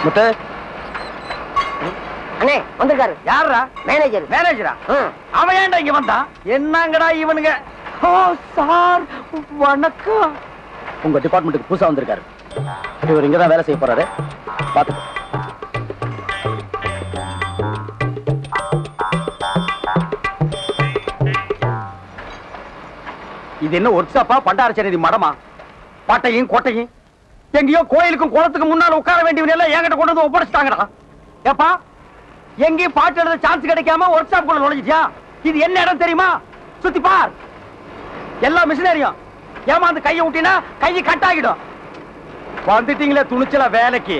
முத்து அண்ணே வந்திருக்காரு. யாரா? மேனேஜர். மேனேஜரா? அவன் ஏன்டா இங்க வந்தான்? என்னங்கடா இவனுங்க? ஓ சார் வணக்கம். உங்க டிபார்ட்மெண்ட்டுக்கு புதுசா வந்திருக்காரு. இவர் இங்கதான் வேலை செய்ய போறாரு. பாத்துக்கோ. இது என்ன ஒர்க் ஷாப்பா பண்டாரச்சேரி மடமா? பாட்டையும் கோட்டையும் எங்கேயோ கோயிலுக்கும் குளத்துக்கு முன்னால உட்கார வேண்டியவங்க எல்லாம் என்கிட்ட கொண்டு வந்து ஒப்படைச்சிட்டாங்கடா. ஏப்பா எங்கேயும் பாட்டு எழுத சான்ஸ் கிடைக்காம ஒர்க் ஷாப் குள்ள நுழைஞ்சிட்டியா? இது என்ன இடம் தெரியுமா? சுத்தி பார். எல்லா மிஷினரியும் ஏமாந்து கையை விட்டினா கையை கட் ஆகிடும். வந்துட்டீங்களே துணிச்சலா வேலைக்கு.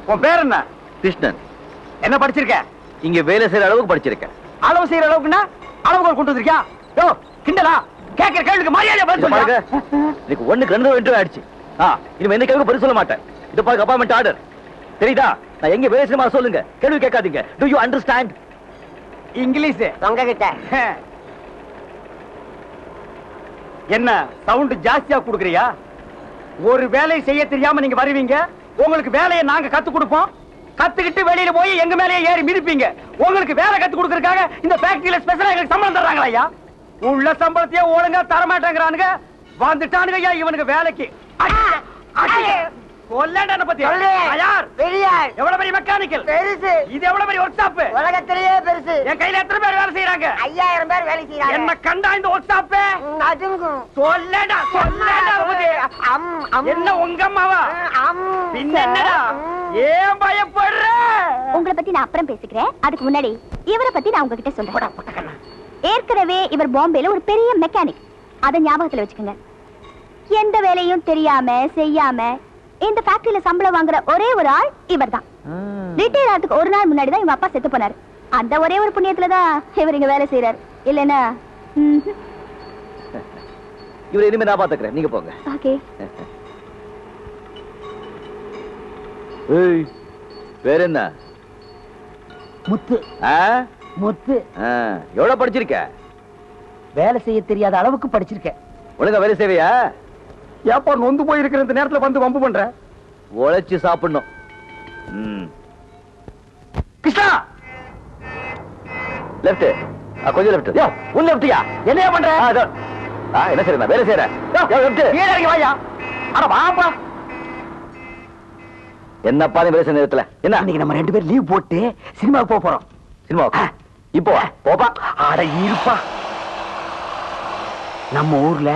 உன் பேர் என்ன? கிருஷ்ணன். என்ன படிச்சிருக்க? இங்க வேலை செய்யற அளவுக்கு படிச்சிருக்கேன். அளவு செய்யற அளவுக்குன்னா அளவுகள் கொண்டு வந்திருக்கியா? யோ கிண்டலா? கேட்கிற கேள்விக்கு மரியாதை பதில் சொல்லுங்க. எனக்கு ஒண்ணுக்கு 2 இன்டர்வியூ ஆயிடுச்சு. இனிமே எந்த கேள்விக்கு பதில் சொல்ல மாட்டேன். இது பாருங்க அப்பாயின்மெண்ட் ஆர்டர். தெரியுதா? நான் எங்க வேலை செய்யமா சொல்லுங்க. கேள்வி கேட்காதீங்க. To you understand? இங்கிலீஷ் தொங்க கிட்ட என்ன சவுண்ட் ஜாஸ்தியா குடுக்குறியா? ஒரு வேலையை செய்ய தெரியாம நீங்க வருவீங்க. உங்களுக்கு வேலையை நாங்க கத்து கொடுப்போம். கத்துக்கிட்டு வெளியில போய் எங்க மேலேயே ஏறி மிதிப்பீங்க. உங்களுக்கு வேலை கத்து கொடுக்கறதுக்காக இந்த ஃபேக்டரியில ஸ்பெஷலா எங்களுக்கு சம்பளம் தர்றாங்களா ஐயா? உள்ள சம்பளத்தையே ஒழுங்கா தர மாட்டேங்கிறானுங்க. வந்துட்டானுங்க ஐயா இவனுக்கு வேலைக்கு. கொல்லண்டன பத்தி யார்? பெரியார். எவ்வளவு பெரிய மெக்கானிக்கல்? பெருசு. இது எவ்வளவு பெரிய ஒர்க் ஷாப்? உலகத்திலேயே பெருசு. என் கையில எத்தனை பேர் வேலை செய்யறாங்க? 5000 பேர் வேலை செய்யறாங்க. என்ன கண்டா இந்த ஒர்க் ஷாப்? அதுங்கும். சொல்லடா சொல்லடா பத்தி. என்ன உங்க அம்மாவா? பின்ன என்னடா? ஏன் பயப்படுற? உங்களை பத்தி நான் அப்புறம் பேசிக்கிறேன். அதுக்கு முன்னாடி இவரை பத்தி நான் உங்ககிட்ட சொல்றேன். ஏற்கனவே இவர் பாம்பேல ஒரு பெரிய மெக்கானிக். அதை ஞாபகத்துல வச்சுக்கோங்க. எந்த வேலையும் தெரியாம செய்யாம இந்த ஃபேக்டரியில சம்பளம் வாங்குற ஒரே ஒரு ஆள் இவர்தான். ரிட்டையர் ஆகிறதுக்கு ஒரு நாள் முன்னாடி தான் இவங்க அப்பா செத்து போனாரு. அந்த ஒரே ஒரு புண்ணியத்துலதான் இவர் இங்க வேலை செய்யறாரு. இல்லன்னா இவரை இனிமே நான் பாத்துக்கிறேன். நீங்க போங்க. ஓகே. ஏய் வேற என்ன? முத்து. முத்து. எவ்வளவு படிச்சிருக்க? வேலை செய்ய தெரியாத அளவுக்கு படிச்சிருக்கேன். ஒழுங்கா வேலை செய்வியா? ஏப்பா நொந்து போயிருக்கிற இந்த நேரத்துல வந்து வம்பு பண்ற? உழைச்சு சாப்பிடணும். கிருஷ்ணா லெஃப்ட். கொஞ்சம் லெஃப்ட். யோ உன் லெஃப்ட்யா? என்னையா பண்ற? என்ன செய்யற? நான் வேலை செய்யறேன். லெஃப்ட். கீழ இறங்கி வாயா. அட வாப்பா. என்னப்பா நீ வேலை செய்ய நேரத்துல? என்ன இன்னைக்கு நம்ம 2 பேரும் லீவ் போட்டு சினிமாவுக்கு போறோம். சினிமா இப்போ போப்பா. அட இருப்பா. நம்ம ஊர்ல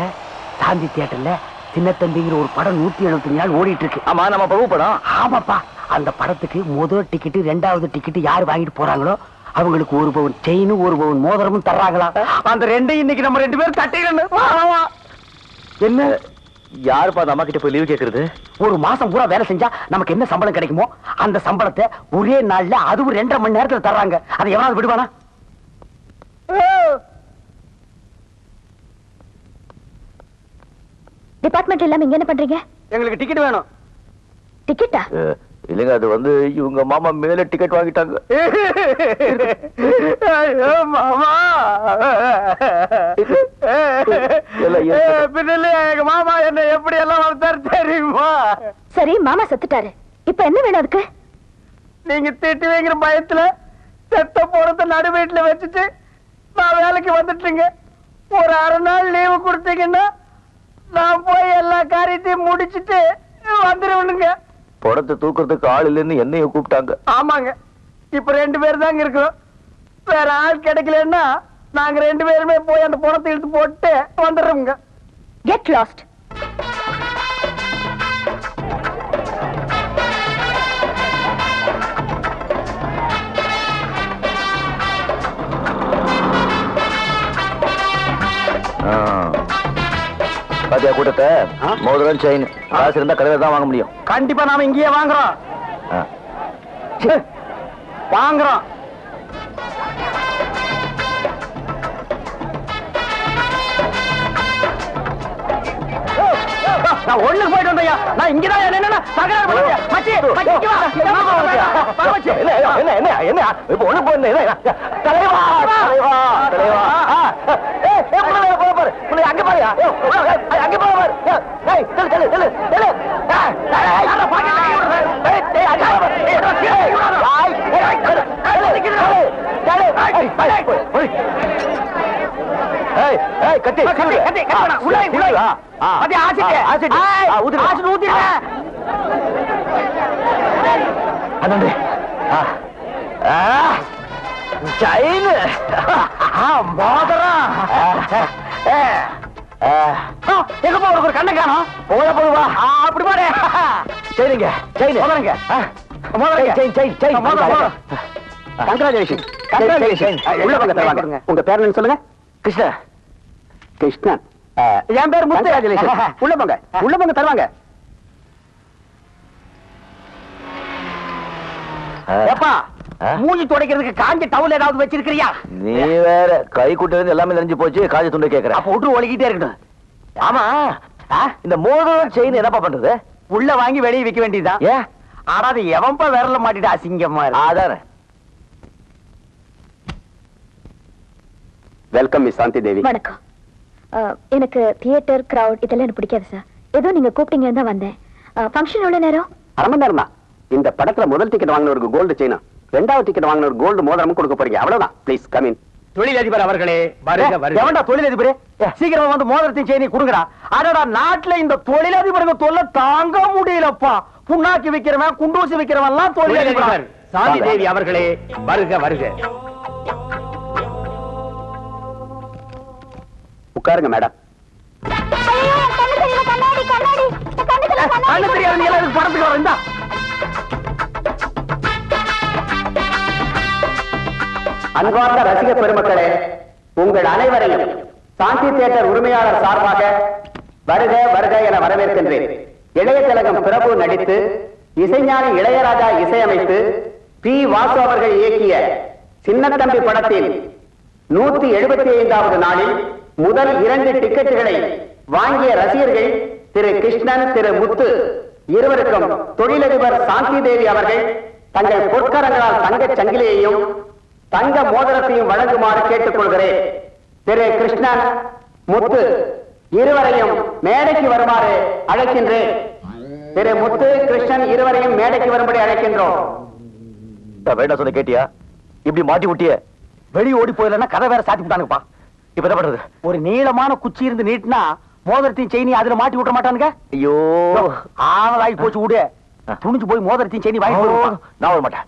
சாந்தி தியேட்டர்ல சின்னத்தம்பிங்கிற ஒரு படம் 175 நாள் ஓடிட்டு இருக்கு. ஆமா நம்ம பிரபு படம். ஆமாப்பா. அந்த படத்துக்கு முதல் டிக்கெட் 2வது டிக்கெட் யார் வாங்கிட்டு போறாங்களோ அவங்களுக்கு 1 பவுன் செயின் 1 பவுன் மோதிரமும் தர்றாங்களா? அந்த 2 இன்னைக்கு நம்ம 2 பேரும் தட்டிடணும். என்ன யாருப்பா அந்த அம்மா கிட்ட போய் லீவ் கேக்குறது? ஒரு மாசம் பூரா வேலை செஞ்சா நமக்கு என்ன சம்பளம் கிடைக்குமோ அந்த சம்பளத்தை ஒரே நாள்ல அதுவும் 2.5 மணி நேரத்துல தர்றாங்க. அதை எவனாவது விடுவானா? டிபார்ட்மெண்ட் எல்லாம் இங்க என்ன பண்றீங்க? எங்களுக்கு டிக்கெட் வேணும். டிக்கெட்டா? இல்லைங்க அது வந்து இவங்க மாமா மேல டிக்கெட் வாங்கிட்டாங்க. மாமா பின்னலே எங்க மாமா என்ன எப்படி எல்லாம் வளர்த்தாரு தெரியுமா? சரி மாமா செத்துட்டாரு. இப்ப என்ன வேணும் அதுக்கு? நீங்க திட்டுவீங்கிற பயத்துல செத்த போறத நடு வீட்டுல வச்சுட்டு நான் வேலைக்கு வந்துட்டீங்க. ஒரு 1/2 நாள் லீவு கொடுத்தீங்கன்னா நான் போய் எல்லா காரியத்தையும் முடிச்சிட்டு வந்துருவனுங்க. படத்தை தூக்குறதுக்கு ஆள் இல்லைன்னு என்னையும் கூப்பிட்டாங்க. ஆமாங்க. இப்ப 2 பேர் தாங்க இருக்கோம். வேற ஆள் கிடைக்கலன்னா நாங்க 2 பேருமே போய் அந்த பணத்தை எடுத்து போட்டு வந்துடுறோங்க. Get lost. பாத்தியா கூட்டத்தை? மோதிரம் செயின் காசு இருந்தா கடையில தான் வாங்க முடியும். கண்டிப்பா நாம இங்கேயே வாங்குறோம். வாங்குறோம். நான் ஒண்ணுக்கு போயிட்டு வந்தையா. நான் இங்கதான் என்னன்னா தகராறு பண்ணலையா? மச்சி மச்சி வா. மச்சி என்ன என்ன என்ன என்ன இப்ப ஒண்ணு போறேன். தலைவா தலைவா தலைவா. ஏய் ஏய் போ பாரு. நீ அங்க பாருயா. அங்க போ பாரு. ஏய் செல் செல் செல் செல். யார பாக்கெட். ஏய் ஏய் அங்க பாரு. கத்தி, கத்தி, கத்தி, கத்தி, உள்ள வை, உள்ள வை. அது ஆசிட். ஆசிட். ஊத்துங்க. ஆசிட் ஊத்திடுங்க. அதாண்டே. செயின். மோதிரம். எங்கப்பா உனக்கு ஒரு கண்ணை காணோம்? போவா அப்படி பாரு. செயினுங்க, செயின். மோதிரங்க. கங்க்ராச்சுலேஷன். உள்ள வாங்க தருவாங்க. உங்க பேர் என்ன சொல்லுங்க? கிருஷ்ணா. கிருஷ்ணன். என் பேர் முத்து. உள்ள போங்க, உள்ள போங்க தருவாங்க. ஏப்பா, மூஞ்சி துடைக்கிறதுக்கு காஞ்ச டவுல் ஏதாவது வச்சிருக்கிறியா? நீ வேற கை குட்டது எல்லாமே நெஞ்சு போச்சு. காஞ்ச துண்டு கேக்குற. அப்ப விட்டு ஒழுகிட்டே இருக்கணும். ஆமா, இந்த மோதிரம் செயின் என்னப்பா பண்றது? உள்ள வாங்கி வெளியே விற்க வேண்டியதுதான். ஏன்? ஆனா அது எவன்பா விரல மாட்டிட்டு அசிங்கமா இருக்கு. அதானே. வெல்கம் மிஸ் சாந்தி தேவி. வணக்கம். எனக்கு தியேட்டர் கிரவுட் இதெல்லாம் எனக்கு பிடிக்காது சார். ஏதோ நீங்க கூப்பிட்டீங்கன்னு தான் வந்தேன். ஃபங்க்ஷன் எவ்வளவு நேரம்? அரை மணி நேரம் தான். இந்த படத்துல முதல் டிக்கெட் வாங்கினவருக்கு கோல்டு செயினும், ரெண்டாவது டிக்கெட் வாங்கினவர் கோல்டு மோதிரமும் கொடுக்க போறீங்க. அவ்வளவுதான். Please come in. தொழிலதிபர் அவர்களே, வருக வருக. எவன்டா தொழிலதிபரே? சீக்கிரம் வந்து மோதிரத்தையும் செயினையும் கொடுங்கடா. அதோட நாட்டுல இந்த தொழிலதிபருக்கு தொல்லை தாங்க முடியலப்பா. புண்ணாக்கி விக்கிறவன், குண்டூசி விக்கிறவன் எல்லாம் தொழிலதிபர் தொழிலதிபர். சாந்தி தேவி அவர்களே, வருக வருக. உட்காருங்க மேடம். கண்ணு தெரியாது, நீ எல்லாம் படத்துக்கு வர. இந்தா அன்பார்ந்த ரசிக பெருமக்களே, உங்கள் அனைவரையும் சாந்தி தியேட்டர் உரிமையாளர் சார்பாக வருக வருக என வரவேற்கின்றேன். இளைய திலகம் பிரபு நடித்து இசைஞானி இளையராஜா இசையமைத்து பி. வாசு அவர்கள் இயக்கிய சின்னத்தம்பி படத்தில் 175வது நாளில் முதல் 2 டிக்கெட்டுகளை வாங்கிய ரசிகர்கள் திரு கிருஷ்ணன், திரு முத்து இருவருக்கும் தொழிலதிபர் சாந்தி தேவி அவர்கள் தங்கள் பொற்கரங்களால் தங்கச் சங்கிலியையும் தங்க மோதிரத்தையும் வழங்குமாறு கேட்டுக் கொள்கிறேன். திரு கிருஷ்ணன், முத்து இருவரையும் மேடைக்கு வருமாறு அழைக்கின்றேன். திரு முத்து, கிருஷ்ணன் இருவரையும் மேடைக்கு வரும்படி அழைக்கின்றோம். வேண்டாம் சொன்ன கேட்டியா? இப்படி மாட்டி விட்டிய. வெளியே ஓடி போயிடலன்னா கதை வேற சாத்தி விட்டானுப்பா. இப்ப என்ன பண்றது? ஒரு நீளமான குச்சி இருந்து நீட்டினா மோதிரத்தையும் செயினி அதுல மாட்டி விட்ட மாட்டானுங்க. ஐயோ, ஆனதாகி போச்சு. விடு, துணிஞ்சு போய் மோதிரத்தையும் செயினி வாங்கி போடுவான். நான் வர மாட்டேன்.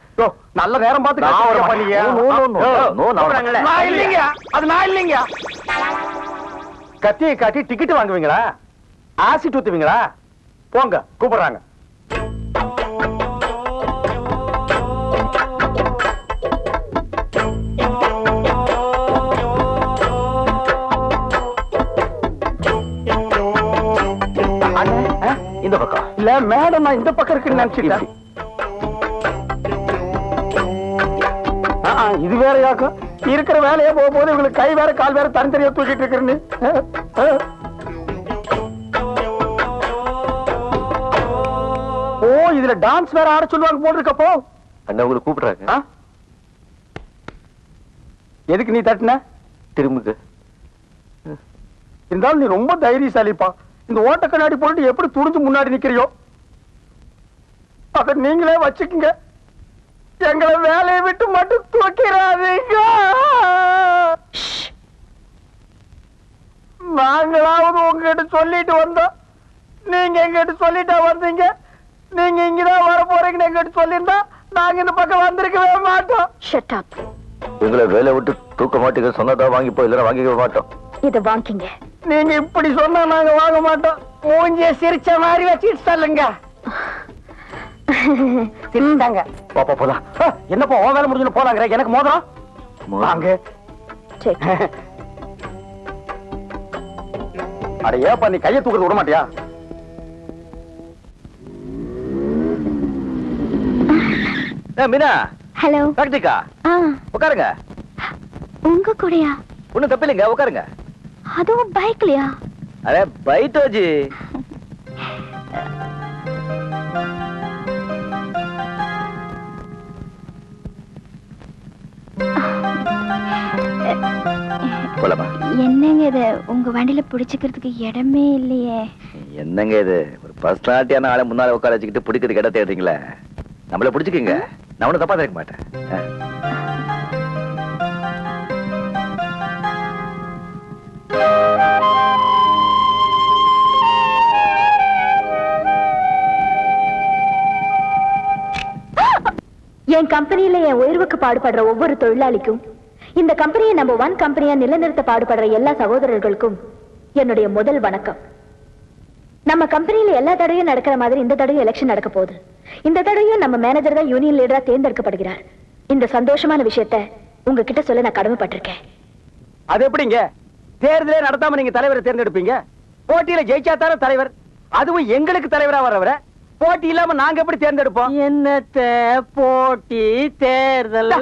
நல்ல நேரம் பார்த்து நான் வர கஷ்டப்பட்டு மாட்டேன். பண்ணீங்க. No, no, no, no, no, no, கூப்பிடுறாங்கல்ல. நான் இல்லைங்க, அது நான் இல்லைங்க. கத்தியை காட்டி டிக்கெட் வாங்குவீங்களா? ஆசிட் ஊத்துவீங்களா? போங்க, கூப்பிடுறாங்க. இந்த பக்கம் இல்ல மேடம், நான் இந்த பக்கம் இருக்குன்னு நினைச்சிட்டேன். இது வேற யாக்கும் இருக்கிற வேலையே போக போது இவங்களுக்கு கை வேற கால் வேற தனித்தனியா தூக்கிட்டு இருக்கிறேன்னு. ஓ, இதுல டான்ஸ் வேற ஆட சொல்லுவாங்க போட்டிருக்கப்போ. அண்ணா உங்களை கூப்பிடுறாங்க. எதுக்கு நீ தட்டின? திரும்புங்க. இருந்தாலும் நீ ரொம்ப தைரியசாலிப்பா. இந்த ஓட்ட கண்ணாடி போட்டு எப்படி துணிஞ்சு முன்னாடி நிக்கிறியோ அத நீங்களே வச்சுக்குங்க. எங்களை வேலையை விட்டு மட்டும் தூக்கிறாதீங்க. நாங்களாவது உங்ககிட்ட சொல்லிட்டு வந்தோம், நீங்க எங்கிட்ட சொல்லிட்டா வந்தீங்க. நீங்க இங்கதான் வர போறீங்கன்னு எங்கிட்ட சொல்லியிருந்தா நாங்க இந்த பக்கம் வந்திருக்கவே மாட்டோம். Shut up. எங்களை வேலை விட்டு தூக்க மாட்டீங்க. சொன்னதா வாங்கிப்போ, இல்லைன்னா வாங்கிக்க மாட்டோம். இத வாங்கிங்க. நீங்க இப்படி சொன்னா நாங்க வாங்க மாட்டோம். மூஞ்சிய சிரிச்ச மாதிரி வச்சுட்டு சொல்லுங்க. சிரிச்சாங்க. பாப்பா போலாம். என்னப்பா உன் வேலை முடிஞ்சு போலாங்கிற? எனக்கு மோதிரம் வாங்க. அட ஏப்பா, நீ கையை தூக்குறது விட மாட்டியா? மீனா. ஹலோ. கார்த்திகா, உட்காருங்க. உங்க கூடயா? ஒண்ணும் தப்பில்லைங்க, உட்காருங்க. அதுவும் பைக்லயா? அரே பைட்டோஜி. போலாமா? என்னங்க இது, உங்க வண்டியில பிடிச்சுக்கிறதுக்கு இடமே இல்லையே. என்னங்க இது, ஒரு பர்சனாலிட்டியான ஆளை முன்னால உட்கார வச்சுக்கிட்டு பிடிக்கிறதுக்கு இடம் தேடுறீங்களா? நம்மள பிடிச்சுக்கீங்க, நான் ஒன்னும் தப்பா இருக்க மாட்டேன். என் கம்பெனியில என் உயர்வுக்கு பாடுபடுற ஒவ்வொரு தொழிலாளிக்கும், இந்த கம்பெனியை நம்பர் 1 கம்பெனியா நிலைநிறுத்த பாடுபடுற எல்லா சகோதரர்களுக்கும் என்னுடைய முதல் வணக்கம். நம்ம கம்பெனியில எல்லா தடவையும் நடக்கிற மாதிரி இந்த தடவையும் எலெக்ஷன் நடக்க போகுது. இந்த தடவையும் நம்ம மேனேஜர் தான் யூனியன் லீடரா தேர்ந்தெடுக்கப்படுகிறார். இந்த சந்தோஷமான விஷயத்தை உங்ககிட்ட சொல்ல நான் கடமைப்பட்டிருக்கேன். அது எப்படிங்க தேர்தலே நடத்தாம நீங்க தலைவரை தேர்ந்தெடுப்பீங்க? போட்டியில ஜெயிச்சா தானே தலைவர். அதுவும் எங்களுக்கு தலைவரா வரவரை போட்டி இல்லாம நாங்க எப்படி தேர்ந்தெடுப்போம்? என்னத்த போட்டி தேர்தல்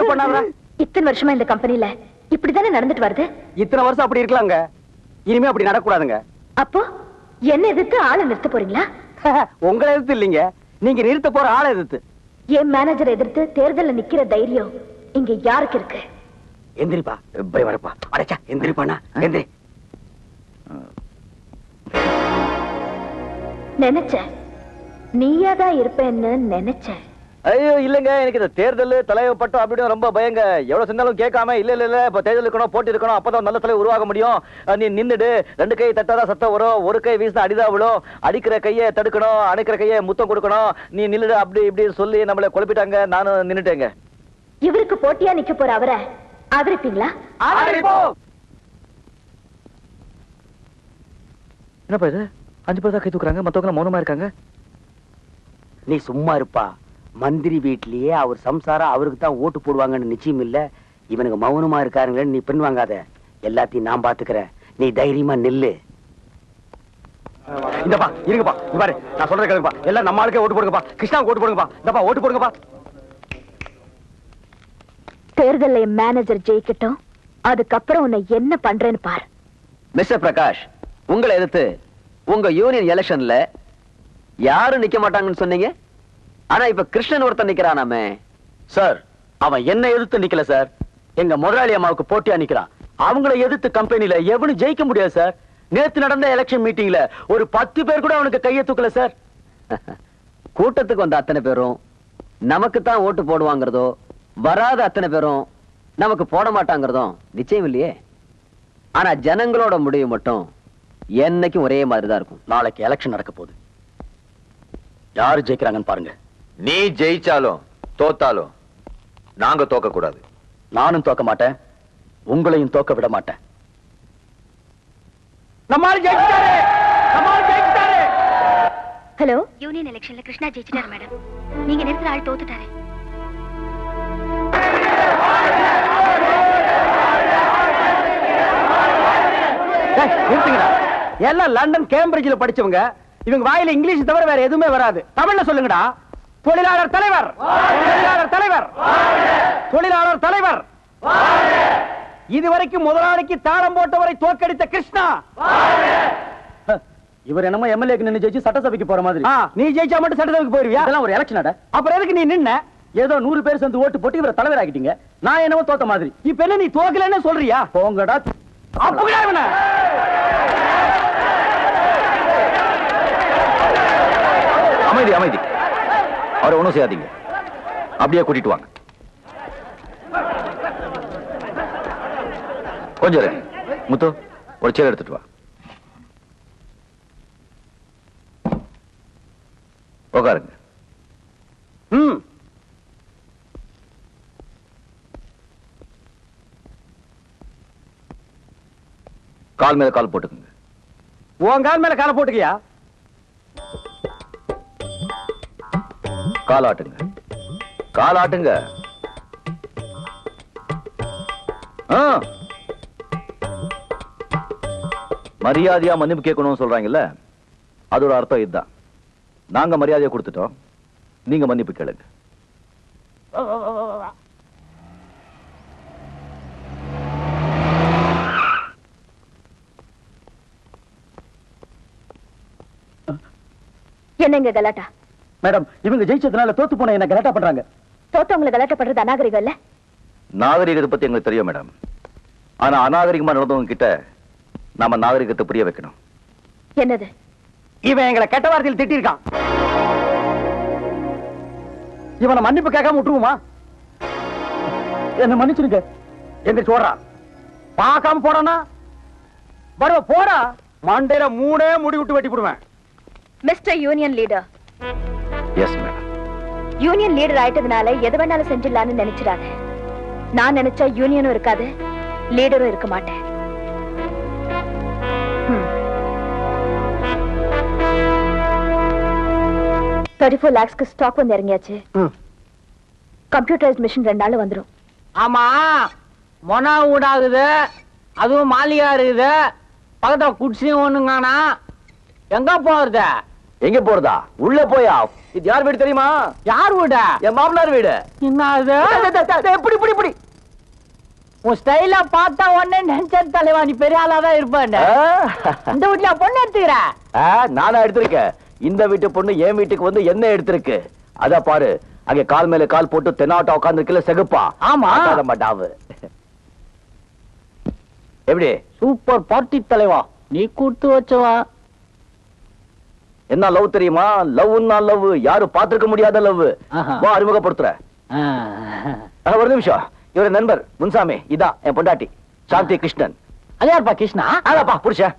பண்ணாம இத்தனை வருஷமா இந்த கம்பெனில இப்படித்தானே நடந்துட்டு வருது. இத்தனை வருஷம் அப்படி இருக்கலாங்க, இனிமே அப்படி நடக்கூடாதுங்க. அப்போ என்ன எதிர்த்து ஆளை நிறுத்த போறீங்களா? உங்களை எதிர்த்து இல்லைங்க, நீங்க நிறுத்த போற ஆளை எதிர்த்து. என் மேனேஜர் எதிர்த்து தேர்தல்ல நிக்கிற தைரியம் இங்க யாருக்கு இருக்கு? எந்திரிப்பா, பயப்படப்பா. அடச்சா எந்திரிப்பானா, எந்திரி. நினைச்சேன் நீயாதான் இருப்பேன்னு நினைச்சேன். ஐயோ இல்லங்க, எனக்கு இந்த தேர்தல் தலைவர் பட்டம் அப்படின்னு ரொம்ப பயங்க. எவ்வளவு சொன்னாலும் கேட்காம இல்ல இல்ல இல்ல இப்ப தேர்தல் இருக்கணும், போட்டி இருக்கணும், அப்பதான் நல்ல தலைவர் உருவாக முடியும். நீ நின்னுடு, 2 கை தட்டாதான் சத்தம் வரும், ஒரு கை வீசினா அடிதான் விழும், அடிக்கிற கையை தடுக்கணும், அணைக்கிற கையை முத்தம் கொடுக்கணும், நீ நின்னுடு அப்படி இப்படி சொல்லி நம்மளை குழப்பிட்டாங்க. நானும் நின்னுட்டேங்க. இவருக்கு போட்டியா நிக்க போற அவரை ஆதரிப்பீங்களா? என்னப்பா இது 5 பேர் தான் கை தூக்குறாங்க, மத்தவங்க மௌனமா இருக்காங்க. நீ சும்மா இருப்பா. மந்திரி வீட்லயே அவர் சம்சாரம் அவருக்கு தான் ஓட்டு போடுவாங்கன்னு நிச்சயம் இல்ல. இவனுக்கு மௌனமா இருக்காருங்களேன்னு நீ பின் வாங்காத. எல்லாத்தையும் நான் பாத்துக்கிறேன், நீ தைரியமா நில்லு. இந்தப்பா இருங்கப்பா, இங்க பாரு, நான் சொல்றேன் கேளுங்கப்பா. எல்லாம் நம்ம ஆளுக்கே ஓட்டு போடுங்கப்பா. கிருஷ்ணாவுக்கு ஓட்டு போடுங்கப்பா. இந்தப்பா ஓட்டு போடுங்கப்பா. தேர்தல்ல மேனேஜர் ஜெயிக்கட்டும், அதுக்கப்புறம் உன்னை என்ன பண்றேன்னு பாரு. மிஸ்டர் பிரகாஷ், உங்களை எதிர்த்து உங்க யூனியன் எலெக்ஷன்ல யாரும் நிக்க மாட்டாங்கன்னு சொன்னீங்க. ஆனா இப்ப கிருஷ்ணன் ஒருத்தன் நிக்கிறானாமே. சார், அவன் என்ன எதிர்த்து நிக்கல சார், எங்க முதலாளி அம்மாவுக்கு போட்டியா நிக்கிறான். அவங்கள எதிர்த்து கம்பெனில எவனும் ஜெயிக்க முடியாது சார். நேத்து நடந்த எலெக்ஷன் மீட்டிங்ல ஒரு 10 பேர் கூட அவனுக்கு கையை தூக்கல சார். கூட்டத்துக்கு வந்த அத்தனை பேரும் நமக்கு தான் ஓட்டு போடுவாங்கிறதோ, வராத அத்தனை பேரும் நமக்கு போட மாட்டாங்கிறதும் நிச்சயம் இல்லையே. ஆனா ஜனங்களோட முடிவு மட்டும் என்னைக்கும் ஒரே மாதிரி தான் இருக்கும். நாளைக்கு எலெக்ஷன் நடக்க போகுது, யாரு ஜெயிக்கிறாங்கன்னு பாருங்க. நீ ஜெயிச்சாலும் தோத்தாலும் நாங்க தோக்க கூடாது. நானும் தோக்க மாட்டேன், உங்களையும் தோக்க விட மாட்டேன். ஹலோ, யூனியன் எலெக்ஷன்ல கிருஷ்ணா ஜெயிச்சிட்டாரு மேடம். நீங்க நிறுத்துற ஆள் தோத்துட்டாரு. எல்லாம் லண்டன் கேம்பிரிட்ஜ்ல படிச்சவங்க. இவங்க வாயில இங்கிலீஷ் தவிர வேற எதுவுமே வராது. தமிழ்ல சொல்லுங்கடா. தொழிலாளர் தலைவர், தொழிலாளர் தலைவர், தொழிலாளர் தலைவர். இதுவரைக்கும் முதலாளிக்கு தாளம் போட்டவரை தோற்கடித்த கிருஷ்ணா. இவர் என்னமோ எம்எல்ஏக்கு நின்னு ஜெயிச்சு சட்டசபைக்கு போற மாதிரி. நீ ஜெயிச்சா மட்டும் சட்டசபைக்கு போயிருவியா? இதெல்லாம் ஒரு எலெக்ஷன். அப்புறம் எதுக்கு நீ நின்ன? ஏதோ 100 பேர் சேர்ந்து ஓட்டு போட்டு இவரை தலைவர் ஆக்கிட்டீங்க. நான் என்னவோ தோத்த மாதிரி. இப்ப என்ன நீ தோக்கலன்னு சொல்றியா? போங்கடா. அமைதி அமைதி, அவரை ஒண்ணும் செய்யாதீங்க. அப்படியே கூட்டிட்டு வாங்க. கொஞ்சம் இருக்கு. முத்து, ஒரு சேர் எடுத்துட்டு வா. உட்காருங்க. கால் மேல கால் போட்டுக்குங்க. உன் கால் மேல காலை போட்டுக்கியா? காலாட்டுங்க, காலாட்டுங்க. மரியாதையா மன்னிப்பு கேட்கணும்னு சொல்றாங்கல்ல, அதோட அர்த்தம் இதுதான். நாங்க மரியாதையை கொடுத்துட்டோம், நீங்க மன்னிப்பு கேளுங்க. என்னங்க கலாட்டா? மேடம், இவங்க ஜெயிச்சதுனால தோத்து போன என்ன கலாட்டா பண்றாங்க. தோத்தவங்களை கலாட்டா பண்றது அநாகரிகம் இல்ல? நாகரிகத்தை பத்தி எங்களுக்கு தெரியும் மேடம். ஆனா அநாகரிகமா நடந்தவங்க கிட்ட நாம நாகரிகத்தை புரிய வைக்கணும். என்னது? இவன் எங்களை கெட்ட வார்த்தையில் திட்டிருக்கான். இவனை மன்னிப்பு கேட்காம விட்டுருவோமா? என்ன மன்னிச்சிருக்க. எந்திரிச்சு ஓடுறா. பார்க்காம போறானா? வருவ போடா. மண்டையில 3 முடி விட்டு வெட்டி போடுவேன். Mister union leader, yes madam. Union leader ஆயிட்டதுனால எது வேணாலும் செஞ்சிடலான்னு நினைச்சிடாத. நான் நினைச்சா யூனியனும் இருக்காது, லீடரும் இருக்க மாட்டேன். 34 lakhsக்கு ஸ்டாக் வந்து இறங்கியாச்சு. கம்ப்யூட்டரைஸ்ட் மிஷின் 2 நாள் வந்துரும். ஆமா, மொனா ஊடாகுது, அதுவும் மாளிகா இருக்குது, பக்கத்துல குடிசையும் ஒண்ணுங்கானா. எங்க போறது? எங்க போறதா? உள்ள போயா? இது யார் வீடு தெரியுமா? யார் வீடு? என் மாமனார் வீடு. என்ன அது? எப்படி உன் ஸ்டைல பார்த்தா உடனே நினைச்ச தலைவா நீ பெரிய ஆளாதான் இருப்பான். இந்த வீட்டுல பொண்ணு எடுத்துக்கிற? நானா எடுத்திருக்கேன். இந்த வீட்டு பொண்ணு என் வீட்டுக்கு வந்து என்ன எடுத்திருக்கு? அத பாரு, அங்க கால் மேல கால் போட்டு தென்னாட்டா உட்கார்ந்து இருக்கல செகுப்பா. ஆமா, மாட்டாவு. எப்படி? சூப்பர் பார்ட்டி தலைவா, நீ கூட்டு வச்சவா. என்ன லவ் தெரியுமா? லவ்னா லவ், யாரும் பாத்துக்க முடியாத லவ். வா அறிமுகப்படுத்துற. ஒரு நிமிஷம், இவர நண்பர் முன்சாமி, இதான் என் பொண்டாட்டி சாந்தி கிருஷ்ணன். அது யாருப்பா கிருஷ்ணா? அதாப்பா புருஷன்.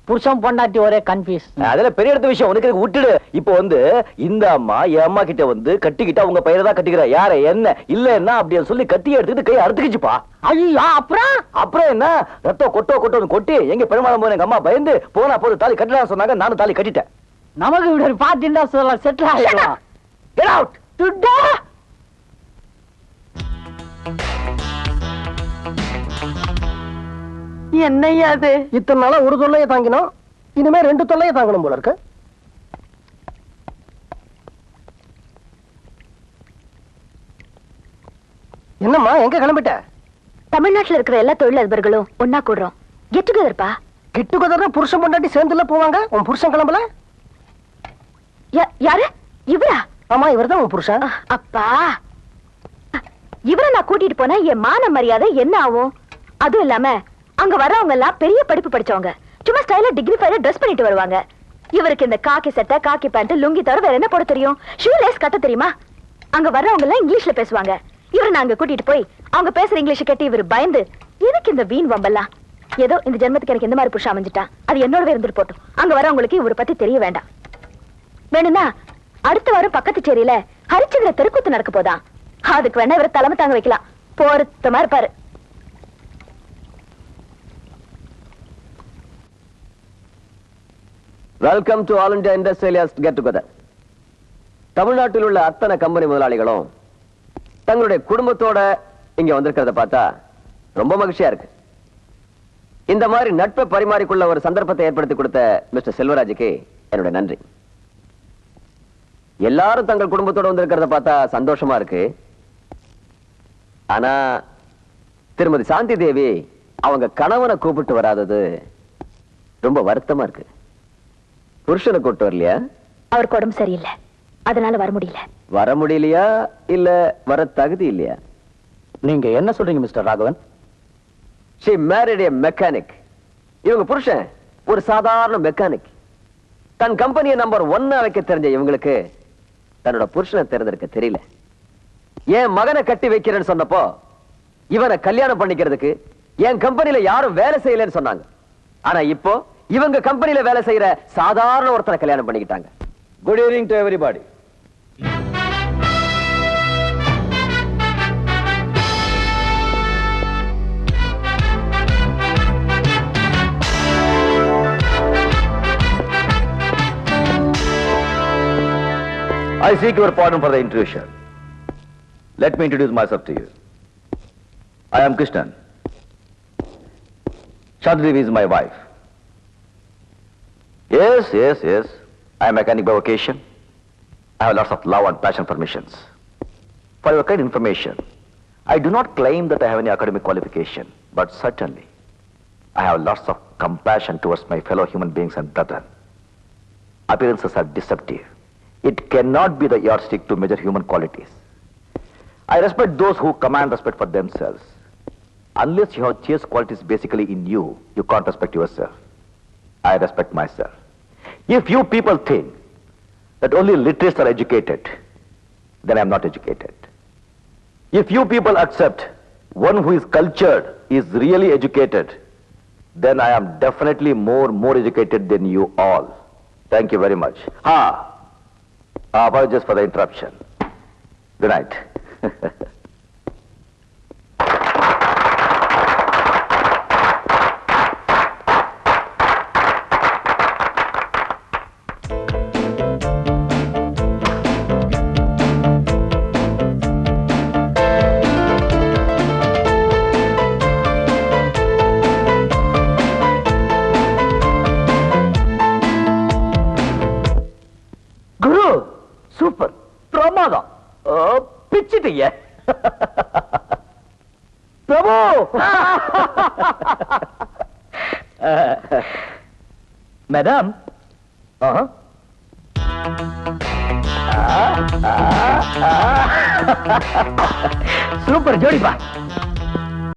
புருஷன் பொண்டாட்டி ஒரே கன்ஃபியூஸ். அதெல்லாம் பெரிய இடத்த விஷயம், உனக்கு விட்டுடு. இப்போ வந்து இந்த அம்மா என் அம்மா கிட்ட வந்து கட்டிக்கிட்டா உங்க பையனை தான் கட்டிக்கிற, யார என்ன இல்லன்னா அப்படின்னு சொல்லி கட்டி எடுத்துக்கிட்டு கை அறுத்துக்கிச்சுப்பா. ஐயோ, அப்புறம் என்ன ரத்தம் கொட்டோன்னு கொட்டி எங்க பெருமாள் போன எங்க அம்மா பயந்து போனா போது தாலி கட்டலாம் சொன்னாங்க. நானும் தாலி கட்டிட்டேன். நமக்கு இப்படி ஒரு பார்ட்டின்னா சொல்லலாம், செட்டில் ஆகிடலாம். Get out! துட்டா என்னையா அது? இத்தனை நாளா ஒரு தொல்லையை தாங்கினோம், இனிமே 2 தொல்லையை தாங்கணும் போல இருக்கு. என்னம்மா எங்க கிளம்பிட்ட? தமிழ்நாட்டுல இருக்கிற எல்லா தொழிலதிபர்களும் ஒன்னா கூடுறோம். கெட் டுகெதர்ப்பா. கெட் டுகெதர்னா புருஷன் பொண்டாட்டி சேர்ந்துல போவாங்க. உன் புருஷன் கிளம்பல? யாரு? இவரா? ஆமா, இவர்தான் உன் புருஷன். அப்பா, இவரை நான் கூட்டிட்டு போனா என் மான மரியாதை என்ன ஆகும்? அதுவும் இல்லாம அங்க வர்றவங்க எல்லாம் பெரிய படிப்பு படிச்சவங்க, சும்மா ஸ்டைலா டிகிரிஃபைல ட்ரெஸ் பண்ணிட்டு வருவாங்க. இவருக்கு இந்த காக்கி சட்டை, காக்கி பேண்ட், லுங்கி தவிர வேற என்ன போட தெரியும்? ஷூ லேஸ் கட்ட தெரியுமா? அங்க வர்றவங்க எல்லாம் இங்கிலீஷ்ல பேசுவாங்க. இவரை நாங்க கூட்டிட்டு போய் அவங்க பேசுற இங்கிலீஷ் கேட்டு இவர் பயந்து, எதுக்கு இந்த வீண் வம்பெல்லாம்? ஏதோ இந்த ஜென்மத்துக்கு எனக்கு இந்த மாதிரி புருஷன் அமைஞ்சிட்டான், அது என்னோடவே இருந்துட்டு போட்டும். அங்க வரவங்களுக்கு இவரை பத்தி தெரிய வேண்டாம். வேணும்னா அடுத்த வாரம் பக்கத்து சேரியில ஹரிச்சந்திர தெருக்கூத்து நடக்க போதான். அதுக்கு வேணா இவரை தலைமை தாங்க வைக்கலாம். பொருத்தமா இருப்பாரு. Welcome to all India industrialist get together. தமிழ்நாட்டில் உள்ள அத்தனை கம்பெனி முதலாளிகளும் தங்களுடைய குடும்பத்தோட இங்க வந்திருக்கிறத பார்த்தா ரொம்ப மகிழ்ச்சியா இருக்கு. இந்த மாதிரி நட்பை பரிமாறிக்குள்ள ஒரு சந்தர்ப்பத்தை ஏற்படுத்தி கொடுத்த மிஸ்டர் செல்வராஜுக்கு என்னுடைய நன்றி. எல்லாரும் தங்கள் குடும்பத்தோட வந்திருக்கிறத பார்த்தா சந்தோஷமா இருக்கு. ஆனா திருமதி சாந்தி தேவி அவங்க கணவனை கூப்பிட்டு வராதது ரொம்ப வருத்தமா இருக்கு. புருஷனை கூப்பிட்டு வரலையா? அவருக்கு உடம்பு சரியில்லை, அதனால வர முடியல. வர முடியலையா இல்ல வர தகுதி இல்லையா? நீங்க என்ன சொல்றீங்க mister Raghavan? She married a mechanic. இவங்க புருஷன் ஒரு சாதாரண மெக்கானிக். தன் கம்பெனியை நம்பர் 1 வைக்க தெரிஞ்ச இவங்களுக்கு தன்னோட புருஷனை தேர்ந்தெடுக்க தெரியல. என் மகனை கட்டி வைக்கிறேன்னு சொன்னப்போ இவனை கல்யாணம் பண்ணிக்கிறதுக்கு என் கம்பெனில யாரும் வேலை செய்யலன்னு சொன்னாங்க. ஆனா இப்போ இவங்க கம்பெனில வேலை செய்யற சாதாரண ஒருத்தனை கல்யாணம் பண்ணிக்கிட்டாங்க. Good evening to everybody. I seek your pardon for the intrusion. Let me introduce myself to you. I am Krishnan. Shantidevi is my wife. Yes. I am a mechanic by vocation. I have lots of love and passion for missions. For your kind information, I do not claim that I have any academic qualification, but certainly I have lots of compassion towards my fellow human beings and brethren. Appearances are deceptive. It cannot be the yardstick to measure human qualities. I respect those who command respect for themselves. Unless you have chaste qualities basically in you, you can't respect yourself. I respect myself. If you people think that only literates are educated, then I am not educated. If you people accept one who is cultured is really educated, then I am definitely more educated than you all. Thank you very much. Apologies for the interruption. Good night. Guru super பிரமாதம் பிச்சிட்டீங்க பிரபு. Madam super ஜோடிப்பா.